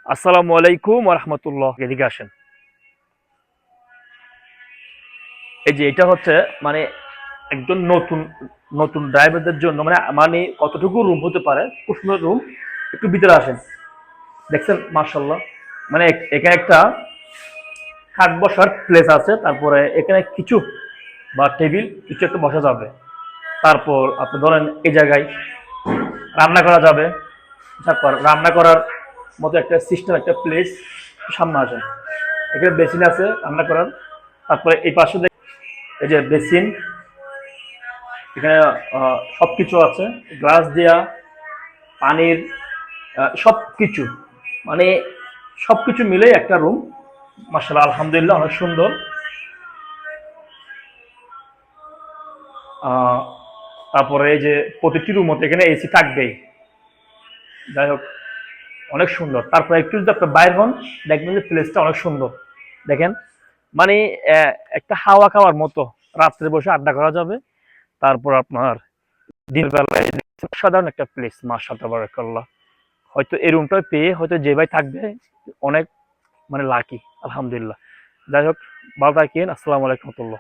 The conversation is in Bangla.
আসসালামু আলাইকুম ওয়া রাহমাতুল্লাহ। এদিকে আসেন। এই যে এটা হচ্ছে মানে একজন নতুন নতুন ড্রাইভারদের জন্য মানে কতটুকু রুম হতে পারে, খুব সুন্দর রুম। একটু ভিতরে আসেন, দেখছেন মাশাআল্লাহ। মানে এখানে একটা খাট বসার প্লেস আছে, তারপরে এখানে কিছু বা টেবিল কিছু একটা বসা যাবে। তারপর আপনি ধরেন এই জায়গায় রান্না করা যাবে। তারপর রান্না করার মতো একটা সিস্টেম, একটা প্লেস। সামনে আসেন, এখানে বেসিন আছে রান্না করার। তারপরে এই পাশে এই যে বেসিন, এখানে সবকিছু আছে, গ্লাস দেয়া, পানির সবকিছু, মানে সবকিছু মিলে একটা রুম। মাশাআল্লাহ, আলহামদুলিল্লাহ, অনেক সুন্দর। আহ, তারপরে এই যে প্রতিটি রুম মধ্যে এখানে এসি থাকবেই। যাই হোক, অনেক সুন্দর। তারপরে একটু যদি আপনি বাইর হন, দেখবেন যে প্লেসটা অনেক সুন্দর। দেখেন, মানে একটা হাওয়া খাওয়ার মতো। রাত্রে বসে আড্ডা করা যাবে। তারপর আপনার দিনের বেলায় সাধারণ একটা প্লেস। মাশাআল্লাহ তাবারাকাল্লাহ। হয়তো এই রুমটা পেয়ে হয়তো যে ভাই থাকবে অনেক মানে লাকি, আলহামদুলিল্লাহ। যাই হোক, ভালো থাকেন। আসসালামু আলাইকুম রহমতুল্লাহ।